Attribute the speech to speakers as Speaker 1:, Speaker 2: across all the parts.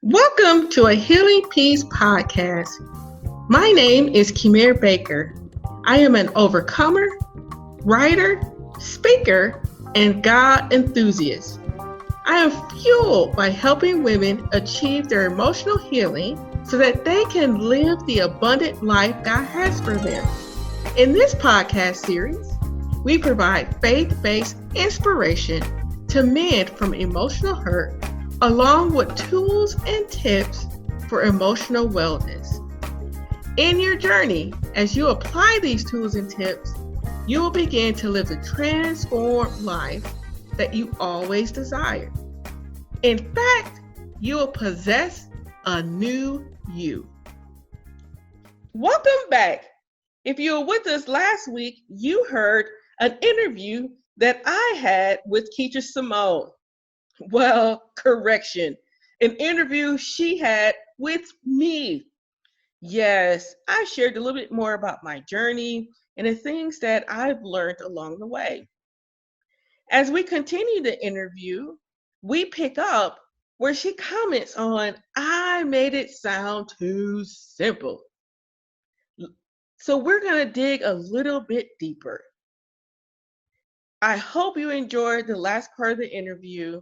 Speaker 1: Welcome to a Healing Peace podcast. My name is Kimir Baker. I am an overcomer, writer, speaker, and God enthusiast. I am fueled by helping women achieve their emotional healing so that they can live the abundant life God has for them. In this podcast series, we provide faith-based inspiration to mend from emotional hurt, along with tools and tips for emotional wellness. In your journey, as you apply these tools and tips, you will begin to live the transformed life that you always desired. In fact, you will possess a new you. Welcome back. If you were with us last week, you heard an interview that I had with Keisha Simone. Well, correction, an interview she had with me. Yes, I shared a little bit more about my journey and the things that I've learned along the way. As we continue the interview, we pick up where she comments on, I made it sound too simple. So we're going to dig a little bit deeper. I hope you enjoyed the last part of the interview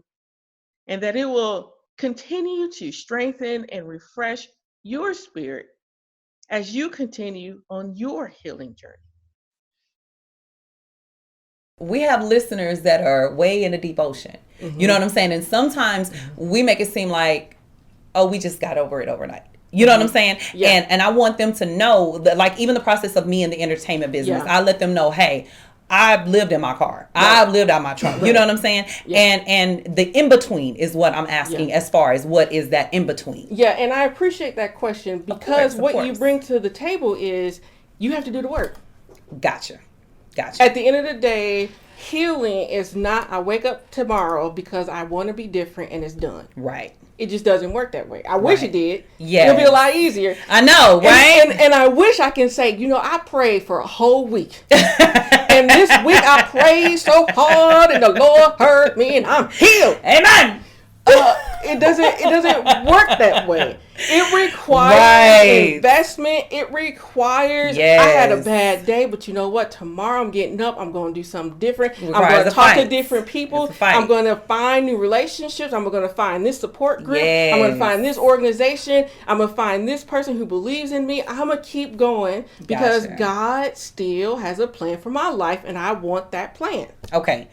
Speaker 1: and that it will continue to strengthen and refresh your spirit as you continue on your healing journey.
Speaker 2: We have listeners that are way in the deep ocean. Mm-hmm. You know what I'm saying? And sometimes we make it seem like, oh, we just got over it overnight. You know what I'm saying? Yeah. And I want them to know that, like, even the process of me in the entertainment business, I let them know, hey, I've lived in my car. Right. I've lived out my truck. Right. You know what I'm saying? Yeah. And the in-between is what I'm asking as far as what is that in-between.
Speaker 3: Yeah, and I appreciate that question because of course. You bring to the table is you have to do the work.
Speaker 2: Gotcha.
Speaker 3: At the end of the day, healing is not I wake up tomorrow because I want to be different and it's done.
Speaker 2: Right.
Speaker 3: It just doesn't work that way. I wish it did.
Speaker 2: Yeah.
Speaker 3: It'll be a lot easier.
Speaker 2: I know, right?
Speaker 3: And I wish I can say, I prayed for a whole week. And this week I prayed so hard and the Lord heard me and I'm healed.
Speaker 2: Amen.
Speaker 3: It doesn't work that way. It requires investment. It requires, I had a bad day, but you know what? Tomorrow I'm getting up. I'm going to do something different. I'm going to talk to different people. I'm going to find new relationships. I'm going to find this support group. I'm going to find this organization. I'm going to find this person who believes in me. I'm going to keep going because God still has a plan for my life and I want that plan.
Speaker 2: Okay.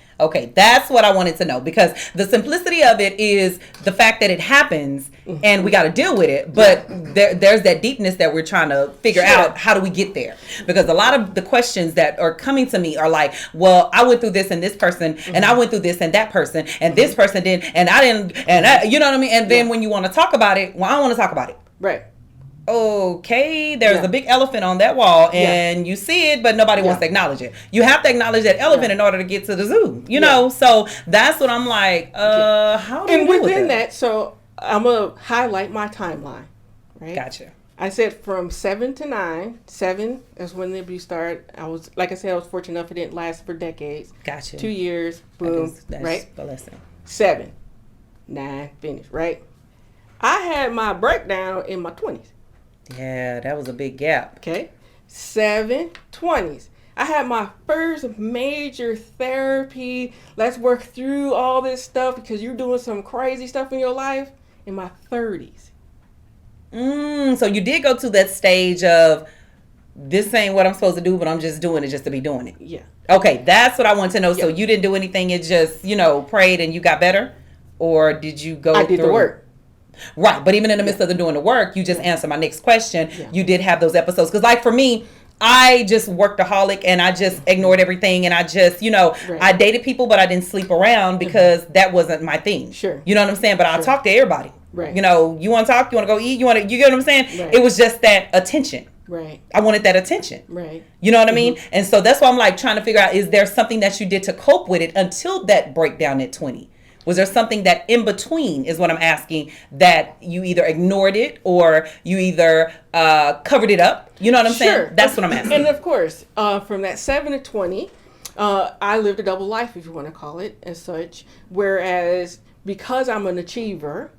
Speaker 2: That's what I wanted to know because the simplicity of it is the fact that it happens and we got to deal with it. But there's that deepness that we're trying to figure out. How do we get there? Because a lot of the questions that are coming to me are like, well, I went through this and this person and I went through this and that person and this person did and I didn't and you know what I mean? And then when you want to talk about it, well, I don't want to talk about it.
Speaker 3: Right.
Speaker 2: Okay, there's a big elephant on that wall and you see it, but nobody wants to acknowledge it. You have to acknowledge that elephant in order to get to the zoo, you know? So that's what I'm like, how do you
Speaker 3: And
Speaker 2: deal
Speaker 3: within
Speaker 2: with
Speaker 3: that, so I'm going to highlight my timeline, right?
Speaker 2: Gotcha.
Speaker 3: I said from 7 to 9. 7 is when the abuse started. I was fortunate enough it didn't last for decades.
Speaker 2: Gotcha.
Speaker 3: 2 years, boom,
Speaker 2: that's
Speaker 3: right?
Speaker 2: The lesson.
Speaker 3: 7, 9, finished, right? I had my breakdown in my 20s.
Speaker 2: Yeah, that was a big gap.
Speaker 3: Okay. 7, 20s. I had my first major therapy. Let's work through all this stuff because you're doing some crazy stuff in your life in my 30s.
Speaker 2: So you did go to that stage of this ain't what I'm supposed to do, but I'm just doing it just to be doing it.
Speaker 3: Yeah.
Speaker 2: Okay, that's what I want to know. So you didn't do anything. It just, prayed and you got better? Or did you go
Speaker 3: I did the work.
Speaker 2: Right, but even in the midst of doing the work, you just answered my next question. Yeah. You did have those episodes. Because like for me, I just workaholic and I just ignored everything and I just, I dated people, but I didn't sleep around because that wasn't my thing.
Speaker 3: Sure.
Speaker 2: You know what I'm saying? But I'll talk to everybody.
Speaker 3: Right.
Speaker 2: You want to talk? You want to go eat? You get what I'm saying?
Speaker 3: Right.
Speaker 2: It was just that attention.
Speaker 3: Right.
Speaker 2: I wanted that attention.
Speaker 3: Right.
Speaker 2: You know what I mean? And so that's why I'm like trying to figure out, is there something that you did to cope with it until that breakdown at 20? Was there something that in between is what I'm asking, that you either ignored it or you either covered it up? You know what I'm saying? That's what I'm asking.
Speaker 3: And of course, from that 7 to 20, I lived a double life, if you want to call it as such. Whereas because I'm an achiever,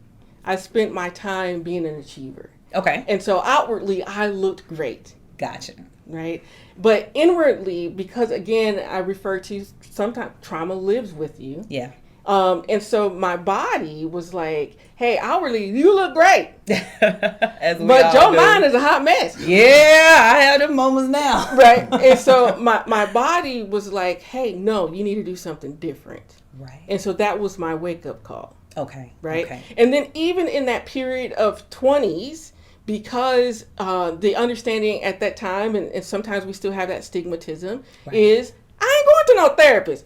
Speaker 3: I spent my time being an achiever.
Speaker 2: Okay.
Speaker 3: And so outwardly, I looked great.
Speaker 2: Gotcha.
Speaker 3: Right? But inwardly, because again, I refer to sometimes trauma lives with you.
Speaker 2: Yeah.
Speaker 3: And so my body was like, hey, outwardly, you look great. But your mind is a hot mess.
Speaker 2: Yeah, I have them moments now.
Speaker 3: Right. And so my body was like, hey, no, you need to do something different.
Speaker 2: Right.
Speaker 3: And so that was my wake up call.
Speaker 2: Okay.
Speaker 3: Right.
Speaker 2: Okay.
Speaker 3: And then even in that period of 20s, because the understanding at that time, and sometimes we still have that stigmatism, is I ain't going to no therapist.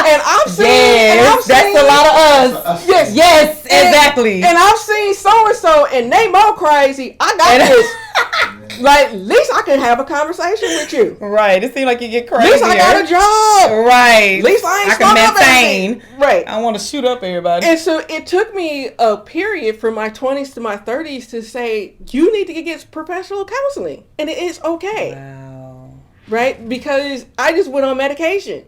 Speaker 3: And I'm seeing,
Speaker 2: that's a lot of us. Yes, exactly.
Speaker 3: And I've seen so and so, and they more crazy. I got this. Like, at least I can have a conversation with you.
Speaker 2: Right. It seems like you get crazy.
Speaker 3: At least I got a job.
Speaker 2: Right.
Speaker 3: At least I ain't
Speaker 2: can maintain.
Speaker 3: Right.
Speaker 2: I want to shoot up everybody.
Speaker 3: And so it took me a period from my 20s to my 30s to say, you need to get professional counseling, and it is okay.
Speaker 2: Wow.
Speaker 3: Right? Because I just went on medication.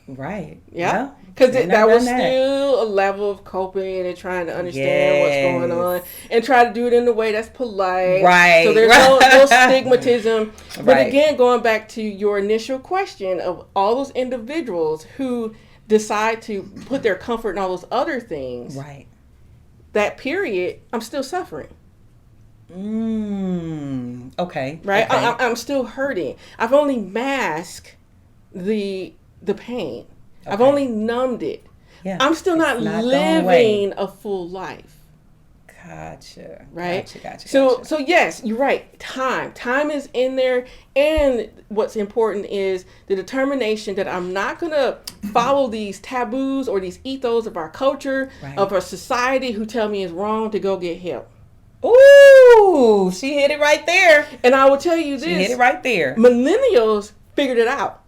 Speaker 2: Right.
Speaker 3: Yeah. Because that was still a level of coping and trying to understand what's going on and try to do it in a way that's polite.
Speaker 2: Right.
Speaker 3: So there's no stigmatism. But again, going back to your initial question of all those individuals who decide to put their comfort in all those other things.
Speaker 2: Right.
Speaker 3: That period, I'm still suffering.
Speaker 2: Okay.
Speaker 3: Right.
Speaker 2: Okay.
Speaker 3: I'm still hurting. I've only masked the pain. Okay. I've only numbed it. Yeah. I'm still not living a full life.
Speaker 2: Gotcha.
Speaker 3: Right.
Speaker 2: Gotcha.
Speaker 3: So yes, you're right. Time is in there, and what's important is the determination that I'm not gonna follow these taboos or these ethos of our culture, of our society, who tell me it's wrong to go get help.
Speaker 2: Ooh, she hit it right there.
Speaker 3: And I will tell you this.
Speaker 2: She hit it right there.
Speaker 3: Millennials figured it out.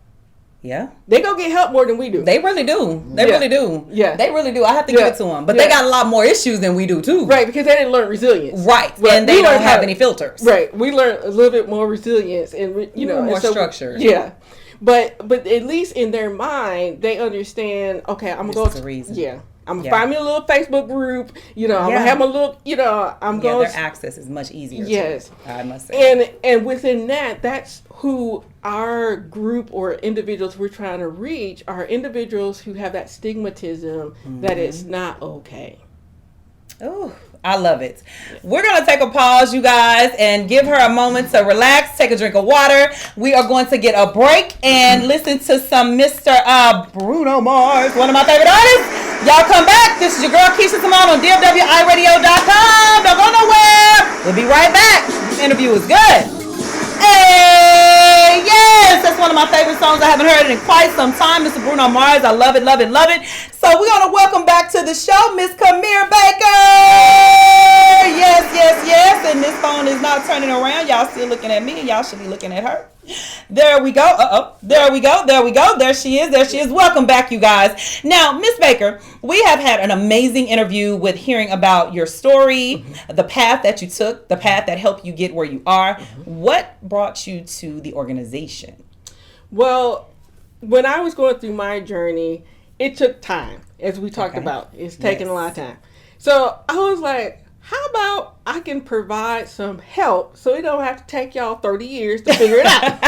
Speaker 2: Yeah.
Speaker 3: They go get help more than we do.
Speaker 2: They really do. They really do.
Speaker 3: Yeah.
Speaker 2: They really do. I have to give it to them. But they got a lot more issues than we do, too.
Speaker 3: Right, because they didn't learn resilience.
Speaker 2: Right. And they don't have any filters.
Speaker 3: Right. We learned a little bit more resilience and,
Speaker 2: more structure.
Speaker 3: Yeah. But at least in their mind, they understand, okay, I'm going to go.
Speaker 2: Reason.
Speaker 3: Yeah. I'm going to find me a little Facebook group. I'm going to have my little, I'm going to.
Speaker 2: Their access is much easier.
Speaker 3: Yes.
Speaker 2: I must say.
Speaker 3: And within that, that's who our group or individuals we're trying to reach are individuals who have that stigmatism that it's not okay.
Speaker 2: Oh, I love it. We're going to take a pause, you guys, and give her a moment to relax, take a drink of water. We are going to get a break and listen to some Mr. Bruno Mars, one of my favorite artists. Y'all come back. This is your girl, Keisha Simone on DFWIRadio.com. Don't go nowhere. We'll be right back. This interview is good. Hey, yes, that's one of my favorite songs. I haven't heard it in quite some time. Mr. Bruno Mars, I love it, love it, love it. So we're going to welcome back to the show, Miss Camille Baker. Yes. And this phone is not turning around. Y'all still looking at me, and y'all should be looking at her. There we go. There we go. There she is. Welcome back, you guys. Now, Miss Baker, we have had an amazing interview with hearing about your story, the path that you took, the path that helped you get where you are. What brought you to the organization?
Speaker 3: Well, when I was going through my journey, it took time, as we talked about. It's taken a lot of time. So I was like, how about I can provide some help so it don't have to take y'all 30 years to figure it out?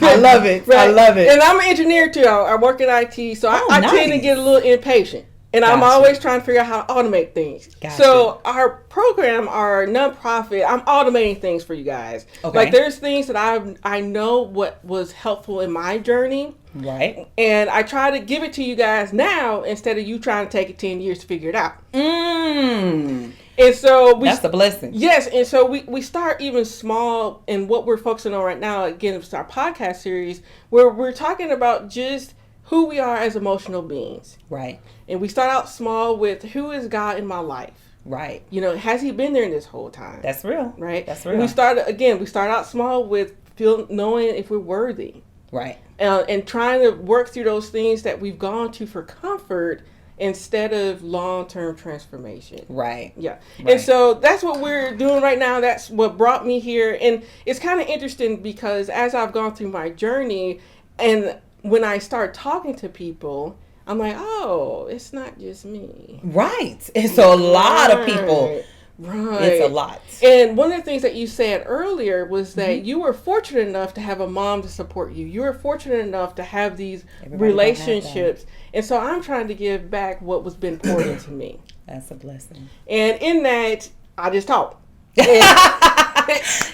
Speaker 2: I love it.
Speaker 3: Right?
Speaker 2: I love it.
Speaker 3: And I'm an engineer too. I work in IT, so I tend to get a little impatient. And I'm always trying to figure out how to automate things. So our program, our nonprofit, I'm automating things for you guys. Okay. Like there's things that I know what was helpful in my journey.
Speaker 2: Right.
Speaker 3: And I try to give it to you guys now instead of you trying to take it 10 years to figure it out. And so
Speaker 2: that's a blessing.
Speaker 3: Yes. And so we start even small, and what we're focusing on right now, again, it's our podcast series where we're talking about just who we are as emotional beings.
Speaker 2: Right.
Speaker 3: And we start out small with who is God in my life.
Speaker 2: Right.
Speaker 3: Has he been there this whole time?
Speaker 2: That's real.
Speaker 3: Right.
Speaker 2: That's real.
Speaker 3: And we start out small with knowing if we're worthy.
Speaker 2: Right.
Speaker 3: And trying to work through those things that we've gone to for comfort instead of long-term transformation. Right. Yeah. Right. And so that's what we're doing right now. That's what brought me here. And it's kind of interesting because as I've gone through my journey and when I start talking to people, I'm like, oh, it's not just me.
Speaker 2: Right. And so a lot of people.
Speaker 3: Right.
Speaker 2: It's a lot.
Speaker 3: And one of the things that you said earlier was that you were fortunate enough to have a mom to support you. You were fortunate enough to have these relationships. And so I'm trying to give back what was been poured into me.
Speaker 2: That's a blessing.
Speaker 3: And in that, I just talk.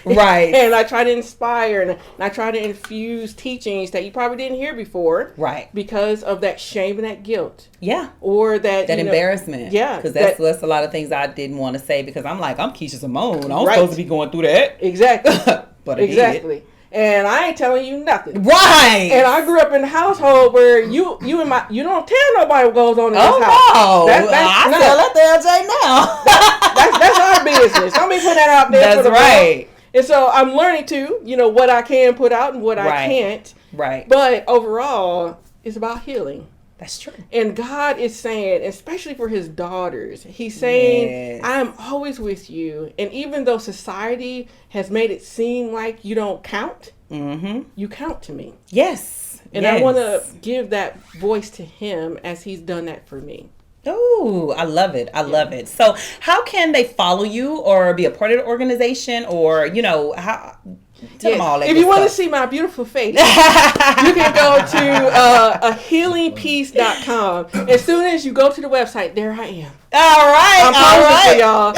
Speaker 2: Right.
Speaker 3: And I try to inspire and I try to infuse teachings that you probably didn't hear before.
Speaker 2: Right.
Speaker 3: Because of that shame and that guilt.
Speaker 2: Yeah.
Speaker 3: Or that
Speaker 2: embarrassment.
Speaker 3: Yeah.
Speaker 2: Because that's a lot of things I didn't want to say because I'm like, I'm Keisha Simone. I'm
Speaker 3: right.
Speaker 2: supposed to be going through that.
Speaker 3: Exactly.
Speaker 2: But
Speaker 3: exactly. And I ain't telling you nothing.
Speaker 2: Right.
Speaker 3: And I grew up in a household where you don't tell nobody what goes on in this house.
Speaker 2: Oh, no. I tell that LJ now.
Speaker 3: That's our business. Don't be putting that out there.
Speaker 2: That's right.
Speaker 3: World. And so I'm learning to, what I can put out and what I can't.
Speaker 2: Right.
Speaker 3: But overall, it's about healing.
Speaker 2: That's true.
Speaker 3: And God is saying, especially for his daughters, he's saying, I am always with you. And even though society has made it seem like you don't count, you count to me.
Speaker 2: Yes.
Speaker 3: And I want to give that voice to him as he's done that for me.
Speaker 2: Oh, I love it. I love it. So how can they follow you or be a part of the organization or, how... Tell them all that
Speaker 3: if you want to see my beautiful face, you can go to ahealingpeace.com. As soon as you go to the website, there I am.
Speaker 2: All right.
Speaker 3: I'm posting for y'all.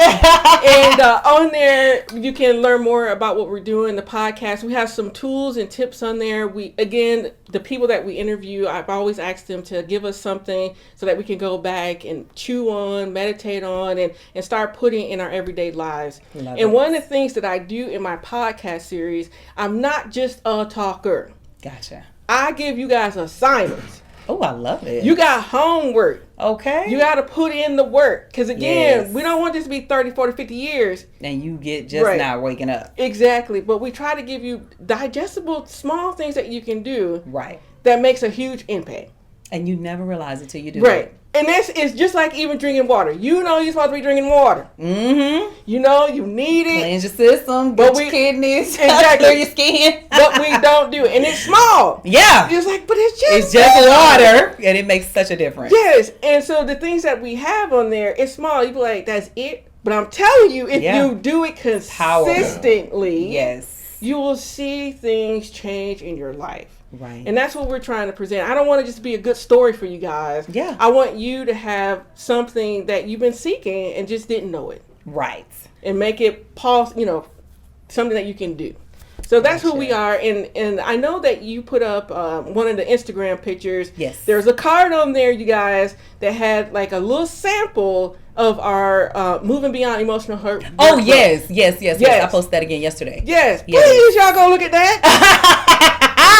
Speaker 3: And on there, you can learn more about what we're doing, the podcast. We have some tools and tips on there. The people that we interview, I've always asked them to give us something so that we can go back and chew on, meditate on, and start putting in our everyday lives. One of the things that I do in my podcast series, I'm not just a talker.
Speaker 2: Gotcha.
Speaker 3: I give you guys assignments.
Speaker 2: Oh, I love it.
Speaker 3: You got homework.
Speaker 2: Okay.
Speaker 3: You got to put in the work. Because again, we don't want this to be 30, 40, 50 years.
Speaker 2: And you get just not waking up.
Speaker 3: Exactly. But we try to give you digestible, small things that you can do.
Speaker 2: Right.
Speaker 3: That makes a huge impact.
Speaker 2: And you never realize it till you do it.
Speaker 3: Right. And it's just like even drinking water. You're supposed to be drinking water.
Speaker 2: Mm-hmm.
Speaker 3: You need it.
Speaker 2: Cleanse your system, get your kidneys,
Speaker 3: exactly.
Speaker 2: clear your skin.
Speaker 3: But we don't do it. And it's small.
Speaker 2: Yeah.
Speaker 3: It's like, but it's just
Speaker 2: water. And it makes such a difference.
Speaker 3: Yes. And so the things that we have on there, it's small. You be like, that's it. But I'm telling you, if you do it consistently, you will see things change in your life.
Speaker 2: Right.
Speaker 3: And that's what we're trying to present. I don't want to just be a good story for you guys.
Speaker 2: Yeah.
Speaker 3: I want you to have something that you've been seeking and just didn't know it.
Speaker 2: Right.
Speaker 3: And make it something that you can do. So that's who we are. And I know that you put up one of the Instagram pictures.
Speaker 2: Yes.
Speaker 3: There's a card on there, you guys, that had like a little sample of our Moving Beyond Emotional Hurt.
Speaker 2: Oh, yes. I posted that again yesterday.
Speaker 3: Yes. Please, y'all go look at that.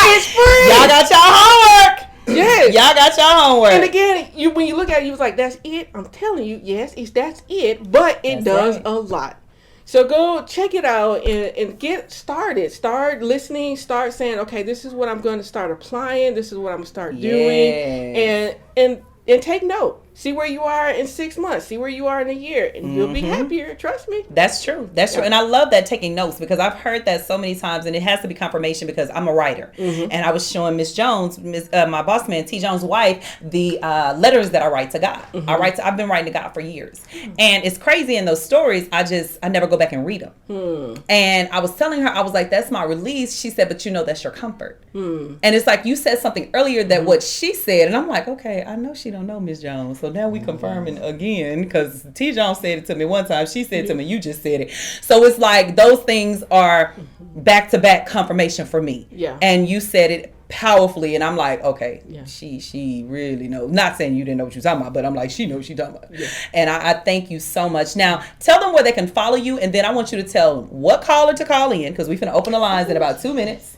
Speaker 3: It's free.
Speaker 2: Y'all got y'all homework.
Speaker 3: Yes.
Speaker 2: Y'all got y'all homework.
Speaker 3: And again, when you look at it, you was like, that's it. I'm telling you, yes, that's it. But it does a lot. So go check it out and get started. Start listening. Start saying, okay, this is what I'm going to start applying. This is what I'm going to start doing. And take note. See where you are in 6 months. See where you are in a year. And you'll be happier. Trust me.
Speaker 2: That's true. And I love that, taking notes, because I've heard that so many times, and it has to be confirmation because I'm a writer. And I was showing Miss Jones, my boss man, T. Jones' wife, the letters that I write to God. I've been writing to God for years. And it's crazy in those stories. I never go back and read them. And I was telling her, I was like, that's my release. She said, but that's your comfort. And it's like, you said something earlier that what she said. And I'm like, okay, I know she don't know Miss Jones. So now we confirming again, because T. Jones said it to me one time. She said it to me, you just said it. So it's like those things are back-to-back confirmation for me.
Speaker 3: Yeah.
Speaker 2: And you said it powerfully, and I'm like, okay, she really knows. Not saying you didn't know what you were talking about, but I'm like, she knows what she's talking about. Yeah. And I thank you so much. Now, tell them where they can follow you, and then I want you to tell them what caller to call in, because we're going to open the lines in about 2 minutes.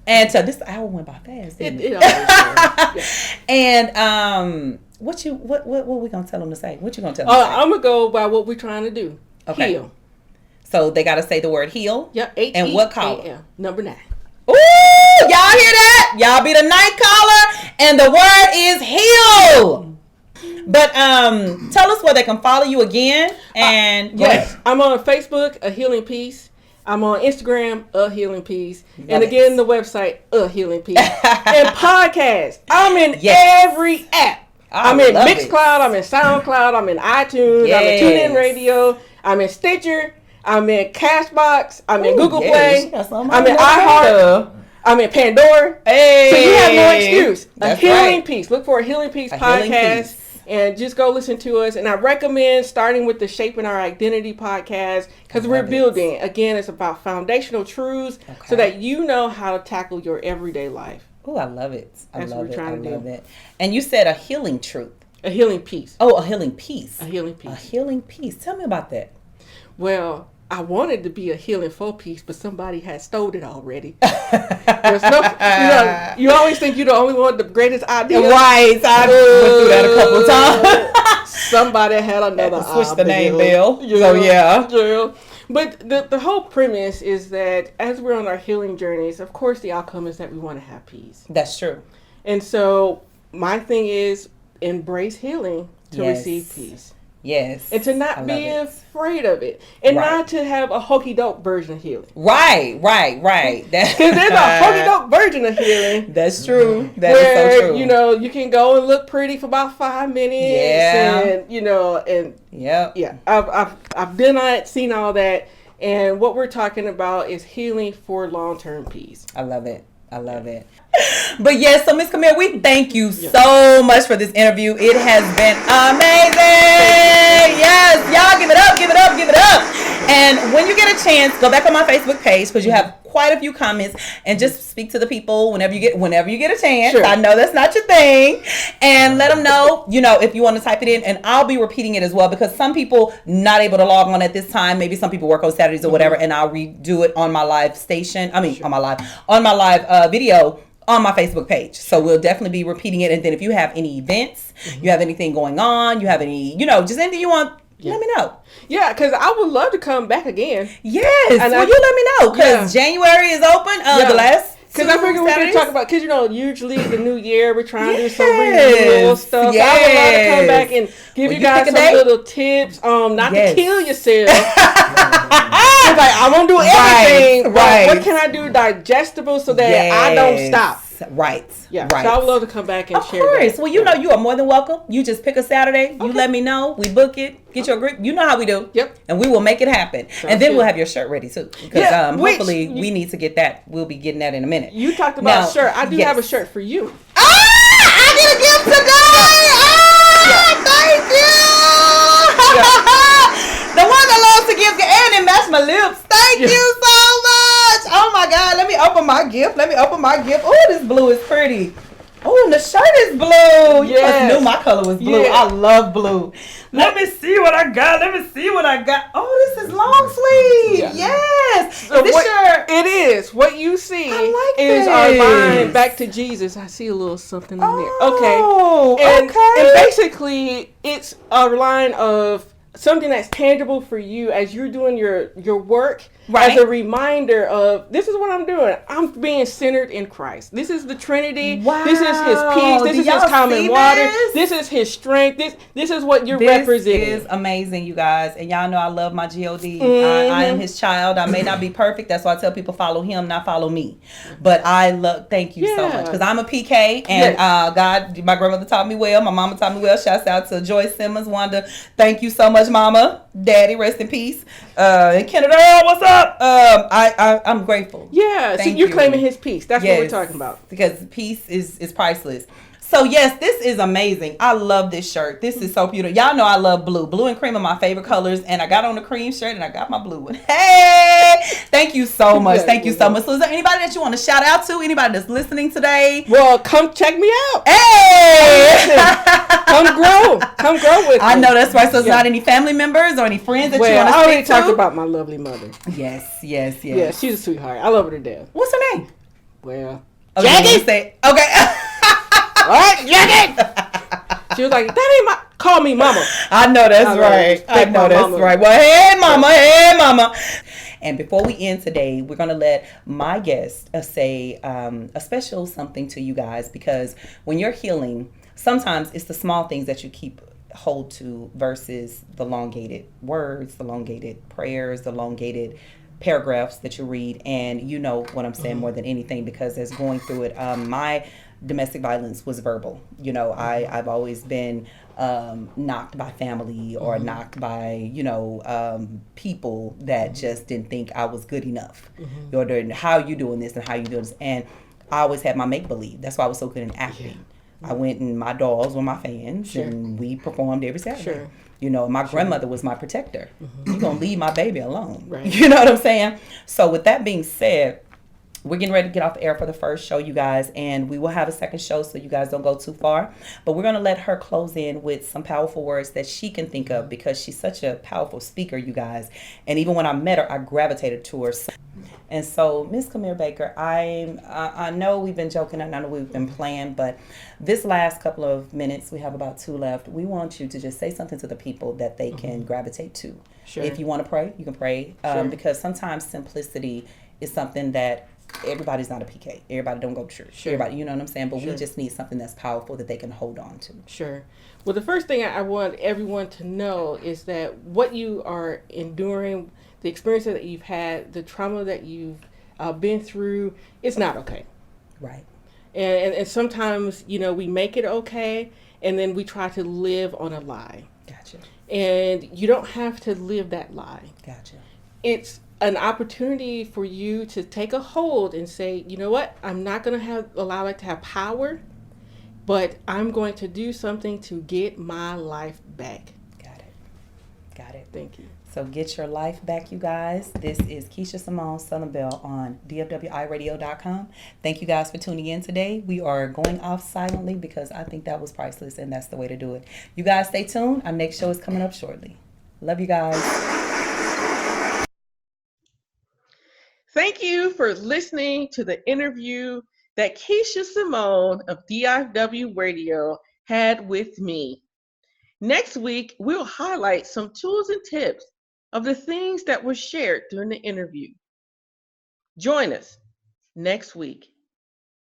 Speaker 2: And so this hour went by fast, didn't it? And what we gonna tell them to say? What you gonna tell them?
Speaker 3: I'm gonna go by what we're trying to do.
Speaker 2: Okay.
Speaker 3: Heal.
Speaker 2: So they gotta say the word heal.
Speaker 3: Yeah.
Speaker 2: And what caller?
Speaker 3: Number 9.
Speaker 2: Ooh, y'all hear that? Y'all be the 9th caller, and the word is heal. But tell us where they can follow you again. And
Speaker 3: yes, I'm on Facebook, A Healing Peace. I'm on Instagram, A Healing Peace. And again, the website, A Healing Peace. And podcast. I'm in every app. I'm in Mixcloud. I'm in SoundCloud. I'm in iTunes. I'm in TuneIn Radio. I'm in Stitcher. I'm in Castbox. I'm in Google Play. I'm in iHeart. I'm in Pandora.
Speaker 2: Hey.
Speaker 3: So you have no excuse. A Healing Peace. Look for a Healing Peace podcast. And just go listen to us. And I recommend starting with the Shaping Our Identity podcast because we're building. Again, it's about foundational truths so that you know how to tackle your everyday life.
Speaker 2: Oh, I love it.
Speaker 3: That's what we're trying to do.
Speaker 2: It. And you said a healing truth.
Speaker 3: A healing peace.
Speaker 2: Oh, a healing peace.
Speaker 3: A healing peace.
Speaker 2: A healing peace. Tell me about that.
Speaker 3: Well, I wanted to be a healing full piece, but somebody had stole it already. There's no, you always think you're the only one with the greatest idea.
Speaker 2: Right. I went through that a couple of times.
Speaker 3: Somebody had another idea.
Speaker 2: Switch the name, Bill.
Speaker 3: Yeah. But the whole premise is that as we're on our healing journeys, of course, the outcome is that we want to have peace.
Speaker 2: That's true.
Speaker 3: And so my thing is embrace healing to receive peace.
Speaker 2: Yes.
Speaker 3: And to not be afraid of it. And not to have a hokey doke version of healing. Right.
Speaker 2: Because
Speaker 3: there's a hokey doke version of healing.
Speaker 2: That's true. That
Speaker 3: is
Speaker 2: so true.
Speaker 3: You know, you can go and look pretty for about 5 minutes.
Speaker 2: Yeah.
Speaker 3: And, you know, and yeah. I've been on it, seen all that. And what we're talking about is healing for long-term peace.
Speaker 2: I love it. But yes, so Miss Camille, we thank you so much for this interview. It has been amazing. Yes, y'all give it up. And when you get a chance, go back on my Facebook page because you have quite a few comments and just speak to the people whenever you get a chance. Sure. I know that's not your thing. And let them know, you know, if you want to type it in, and I'll be repeating it as well because some people not able to log on at this time. Maybe some people work on Saturdays or whatever, and I'll redo it on my live station. On my live video on my Facebook page. So we'll definitely be repeating it. And then if you have any events, you have anything going on, you have any, you know, just anything you want, let me know.
Speaker 3: Yeah, because I would love to come back again.
Speaker 2: Yes. And you let me know because January is open. The last
Speaker 3: Because I figured we could talk about, because, you know, usually the new year we're trying to do some renewal stuff. Yes. So I would love to come back and give you guys some little tips, not to kill yourself. Like, I won't do everything. Right. What can I do digestible so that I don't stop?
Speaker 2: Right.
Speaker 3: Yeah. Right. So I would love to come back and share.
Speaker 2: Of course. Well, you know, you are more than welcome. You just pick a Saturday. Okay. You let me know. We book it. Get your group. You know how we do.
Speaker 3: Yep.
Speaker 2: And we will make it happen. And then we'll have your shirt ready too. Because hopefully we need to get that. We'll be getting that in a minute.
Speaker 3: You talked about a shirt. I do have a shirt for you.
Speaker 2: I get a gift today. Thank you. The one that loves to give, and it matched my lips. Thank you so much. Oh my God. Let me open my gift. Oh, this blue is pretty. Oh, and the shirt is blue. You must knew my color was blue. I love blue. Let me see what I got. Oh, this is long sleeve. Yes.
Speaker 3: So this shirt. It is. What you see is our line back to Jesus. I see a little something in there. Okay. And basically, it's a line of something that's tangible for you as you're doing your work, as a reminder of, this is what I'm doing. I'm being centered in Christ. This is the Trinity. Wow. This is his peace. This is his common water. This is his strength. This is what you're representing.
Speaker 2: This is amazing, you guys. And y'all know I love my G.O.D. I am his child. I may not be perfect. That's why I tell people follow him, not follow me. But thank you so much. Because I'm a PK. And God, my grandmother taught me well. My mama taught me well. Shouts out to Joyce Simmons. Wanda, thank you so much, Mama. Daddy, rest in peace. And Kenneth Earl, what's up? I'm grateful.
Speaker 3: Yeah, so you're claiming his peace. That's what we're talking about.
Speaker 2: Because peace is priceless. So yes, this is amazing. I love this shirt. This is so beautiful. Y'all know I love blue. Blue and cream are my favorite colors. And I got on the cream shirt and I got my blue one. Hey! Thank you so much. Thank you so much. So is there anybody that you want to shout out to? Anybody that's listening today?
Speaker 3: Well, come check me out.
Speaker 2: Hey!
Speaker 3: Come grow with me.
Speaker 2: I know that's right. So it's not any family members or any friends that you want to speak to?
Speaker 3: I already talked about my lovely mother.
Speaker 2: Yes.
Speaker 3: Yeah, she's a sweetheart. I love her to death.
Speaker 2: What's her name?
Speaker 3: Well,
Speaker 2: Jackie. Okay.
Speaker 3: What? Jackie? She was like, that ain't call me mama.
Speaker 2: I know that's right. Well, hey mama. And before we end today, we're going to let my guest say a special something to you guys, because when you're healing, sometimes it's the small things that you keep hold to versus the elongated words, the elongated prayers, the elongated paragraphs that you read. And you know what I'm saying more than anything, because as going through it, my domestic violence was verbal. You know, I've always been knocked by family or knocked by, people that just didn't think I was good enough. Or how you doing this and how you doing this. And I always had my make-believe. That's why I was so good in acting. I went and my dolls were my fans, and we performed every Saturday. My grandmother was my protector. You're going to leave my baby alone.
Speaker 3: Right.
Speaker 2: You know what I'm saying? So with that being said, we're getting ready to get off the air for the first show, you guys, and we will have a second show so you guys don't go too far. But we're going to let her close in with some powerful words that she can think of, because she's such a powerful speaker, you guys. And even when I met her, I gravitated to her. And so, Miss Kimere Baker, I know we've been joking, and I know we've been playing, but this last couple of minutes, we have about 2 left. We want you to just say something to the people that they can gravitate to.
Speaker 3: Sure.
Speaker 2: If you want to pray, you can pray, because sometimes simplicity is something that everybody's not a PK. Everybody don't go to church.
Speaker 3: Sure.
Speaker 2: Everybody, you know what I'm saying? But we just need something that's powerful that they can hold on to.
Speaker 3: Sure. Well, the first thing I want everyone to know is that what you are enduring, the experience that you've had, the trauma that you've been through, it's not okay.
Speaker 2: Right.
Speaker 3: And sometimes, we make it okay, and then we try to live on a lie.
Speaker 2: Gotcha.
Speaker 3: And you don't have to live that lie.
Speaker 2: Gotcha.
Speaker 3: It's an opportunity for you to take a hold and say, you know what, I'm not going to allow it to have power, but I'm going to do something to get my life back.
Speaker 2: Got it.
Speaker 3: Thank you.
Speaker 2: So get your life back, you guys. This is Keisha Simone Southern Belle on DFWIRadio.com. Thank you guys for tuning in today. We are going off silently because I think that was priceless, and that's the way to do it. You guys stay tuned. Our next show is coming up shortly. Love you guys.
Speaker 1: Thank you for listening to the interview that Keisha Simone of DFW Radio had with me. Next week, we'll highlight some tools and tips of the things that were shared during the interview. Join us next week.